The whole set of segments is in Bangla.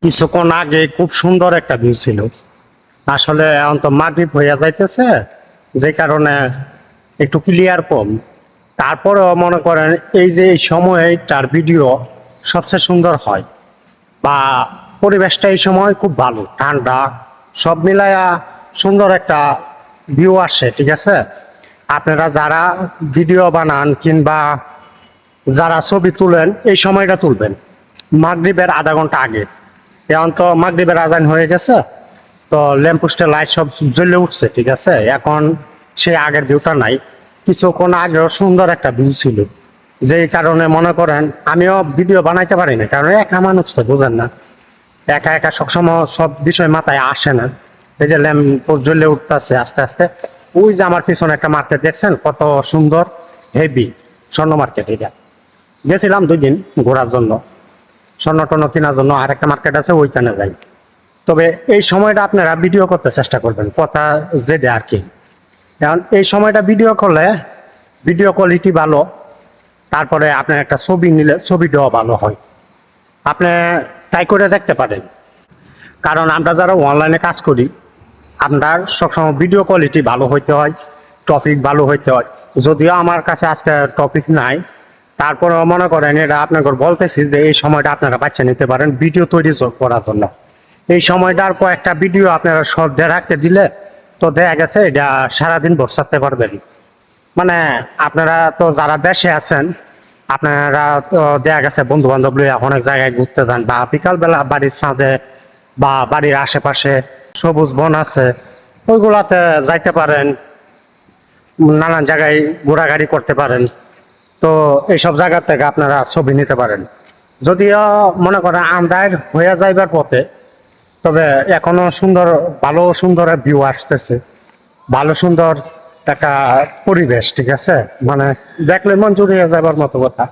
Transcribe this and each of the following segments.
কিছুক্ষণ আগে খুব সুন্দর একটা ভিউ ছিল। আসলে এখন তো মাগরিব হইয়া যাইতেছে, যে কারণে একটু ক্লিয়ার কম। তারপরেও মনে করেন এই যে এই সময়ে তার ভিডিও সবচেয়ে সুন্দর হয়, বা পরিবেশটা এই সময় খুব ভালো, ঠান্ডা, সব মিলায়া সুন্দর একটা ভিউ আসে। ঠিক আছে, আপনারা যারা ভিডিও বানান কিংবা যারা ছবি তুলেন এই সময়টা তুলবেন মাগরিবের আধা ঘন্টা আগে। এখন তো মাগরিবের আজান হয়ে গেছে, তো ল্যাম্পপোস্টের লাইট সব জ্বলে উঠছে। ঠিক আছে, এখন সেই আগের ভিউটা নাই, কিছুক্ষণ আগেও সুন্দর একটা ভিউ ছিল। যেই কারণে মনে করেন আমিও ভিডিও বানাইতে পারি না, কারণ একা মানুষ তো, বুঝেন না, একা একা সবসময় সব বিষয় মাথায় আসে না। এই যে ল্যাম্পপোস্ট জ্বলে উঠতেছে আস্তে আস্তে, ওই যে আমার পিছনে একটা মার্কেট দেখছেন কত সুন্দর, হেভি স্বর্ণ মার্কেট। এটা গেছিলাম 2 দিন ঘোরার জন্য, স্বর্ণ টর্ণ কেনার জন্য। আর একটা মার্কেট আছে, ওইখানে যাই। তবে এই সময়টা আপনারা ভিডিও করতে চেষ্টা করবেন, কথা যেটা আর কি। কারণ এই সময়টা ভিডিও করলে ভিডিও কোয়ালিটি ভালো, তারপরে আপনার একটা ছবি নিলে ছবিটাও ভালো হয়। আপনি ট্রাই করে দেখতে পারেন, কারণ আমরা যারা অনলাইনে কাজ করি, আপনার সবসময় ভিডিও কোয়ালিটি ভালো হইতে হয়, টপিক ভালো হইতে হয়। যদিও আমার কাছে আজকে টপিক নাই, তারপরে মনে করেন এটা আপনাকে বলতেছি যে এই সময়টা আপনারা বাচ্চা নিতে পারেন ভিডিও তৈরি করার জন্য। এই সময়টার কয়েকটা ভিডিও আপনারা সব রাখতে দিলে তো দেখা গেছে এটা সারাদিন বসাতে পারবেন। মানে আপনারা তো যারা দেশে আছেন, আপনারা তো দেখা গেছে বন্ধু বান্ধব লইয়া অনেক জায়গায় ঘুরতে যান, বা বিকালবেলা বাড়ির ছাদে বা বাড়ির আশেপাশে সবুজ বন আছে, ওইগুলাতে যাইতে পারেন, নানান জায়গায় ঘোরাঘুরি করতে পারেন। তো এইসব জায়গা থেকে আপনারা ছবি নিতে পারেন। যদিও মনে করেন আন্দার হয়ে যাইবার পথে, তবে এখনো সুন্দর, ভালো সুন্দর ভিউ আসতেছে, ভালো সুন্দর একটা পরিবেশ। ঠিক আছে, মানে দেখলে মন জুড়িয়ে যাবার মতো কথা।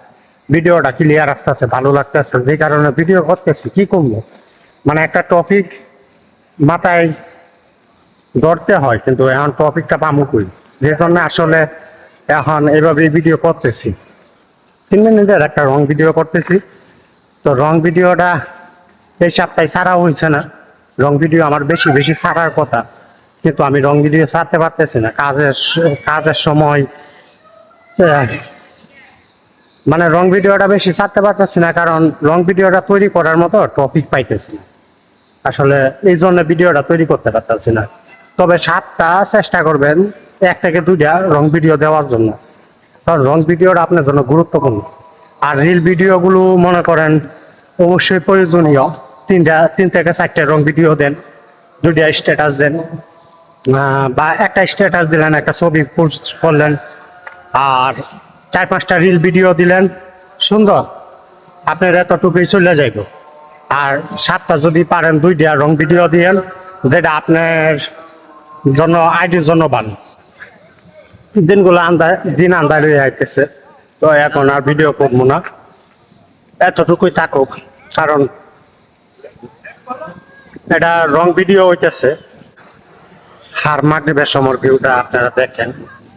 ভিডিওটা ক্লিয়ার আসতেছে, ভালো লাগতেছে, যে কারণে ভিডিও করতেছি। কি করবো, মানে একটা টপিক মাথায় ধরতে হয়, কিন্তু এখন টপিকটা পামু কই, যে জন্য আসলে এখন এইভাবে ভিডিও করতেছি। 3 মিনিটের একটা রং ভিডিও করতেছি। তো রং ভিডিওটা এই সপ্তাহে ছাড়া হয়েছে না। রং ভিডিও আমার বেশি বেশি ছাড়ার কথা, কিন্তু আমি রং ভিডিও ছাড়তে পারতেছি না, কাজের সময়। মানে রং ভিডিওটা বেশি ছাড়তে পারতেছি না, কারণ রং ভিডিওটা তৈরি করার মতো টপিক পাইতেছি না। আসলে এই জন্য ভিডিওটা তৈরি করতে পারতেছি না। তবে 7টা চেষ্টা করবেন 1 থেকে 2টা রং ভিডিও দেওয়ার জন্য, কারণ রং ভিডিওটা আপনার জন্য গুরুত্বপূর্ণ। আর রিল ভিডিওগুলো মনে করেন অবশ্যই প্রয়োজনীয়। 3 থেকে 4টে রং ভিডিও দেন, 2টা স্ট্যাটাস দেন, বা একটা স্ট্যাটাস দিলেন, একটা ছবি পোস্ট করলেন, আর 4-5টা রিল ভিডিও দিলেন, সুন্দর, আপনার এতটুকুই চলে যাইব। আর 7টা যদি পারেন 2টা রং ভিডিও দিয়েন, যেটা আপনার জন্য আইডির জন্য ভালো। দিনগুলো দিন আন্দার হয়ে আইতেছে, তো এখন আর ভিডিও করবো না, এতটুকুই থাকুক। কারণ এটা রং ভিডিও হইতেছে। হার মাগরিবের সময় ভিউটা আপনারা দেখেন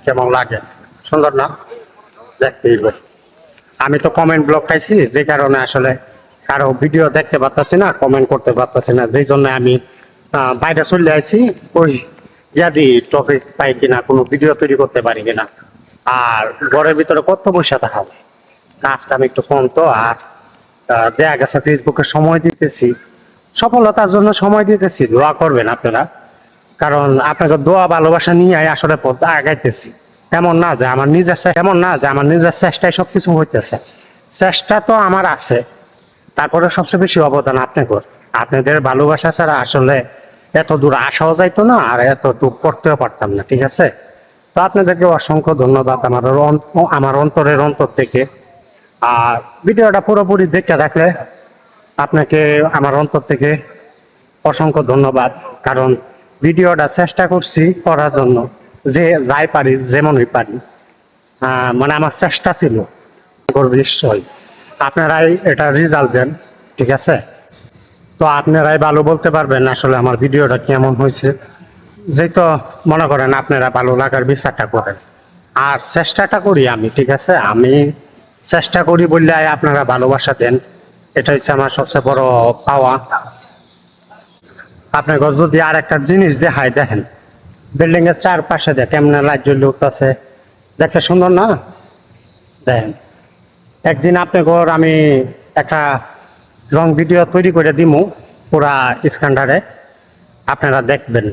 কেমন লাগে, সুন্দর না? দেখতেই হবে। আমি তো কমেন্ট ব্লক পাইছি, যে কারণে আসলে কারো ভিডিও দেখতে পারতাছি না, কমেন্ট করতে পারতাছি না, যেই জন্য আমি বাইরে চলে আসি, ওই ইয়াদি টপিক পাই কিনা, কোনো ভিডিও তৈরি করতে পারি কিনা। আর ঘরের ভিতরে কত পয়সা থাকা যায়, কাজ কাম একটু কম তো। আর দেখা গেছে ফেসবুকে সময় দিতেছি, সফলতার জন্য সময় দিতেছি। দোয়া করবেন আপনারা, কারণ আপনাকে দোয়া ভালোবাসা নিয়ে আসলে পথ আগাইতেছি। এমন না যে আমার নিজের চেষ্টায় সবকিছু হইতেছে, চেষ্টা তো আমার আছে, তারপরে সবচেয়ে বেশি অবদান আপনাদের। আপনাদের ভালোবাসা ছাড়া আসলে এত দূর আসাও যাইতো না, আর এতটুকু করতেও পারতাম না। ঠিক আছে, তো আপনাদেরকে অসংখ্য ধন্যবাদ আমার অন্তরের অন্তর থেকে। আর ভিডিওটা পুরোপুরি দেখে রাখলে আপনাকে আমার অন্তর থেকে অসংখ্য ধন্যবাদ। কারণ ভিডিওটা চেষ্টা করছি করার জন্য, যে যাই পারি যেমনই পারি, মানে আমার চেষ্টা ছিল। নিশ্চয় আপনারাই এটা রেজাল্ট দেন। ঠিক আছে, তো আপনারাই ভালো বলতে পারবেন আসলে আমার ভিডিওটা কেমন হয়েছে। যেহেতু মনে করেন আপনারা ভালো লাগার বিচারটা করেন, আর চেষ্টাটা করি আমি। ঠিক আছে, আমি চেষ্টা করি বললে আপনারা ভালোবাসা দেন, এটা হচ্ছে আমার সবচেয়ে বড় পাওয়া। আপনাকে যদি আর একটা জিনিস দেখায়, দেখেন বিল্ডিং এর চারপাশে দেখ কেমন লাইট জ্বলে উঠতেছে, দেখতে সুন্দর না? দেখেন একদিন আপনাকে আমি একটা লং ভিডিও তৈরি করে দিমু পুরা স্ক্যান্ডারে, আপনারা দেখবেন।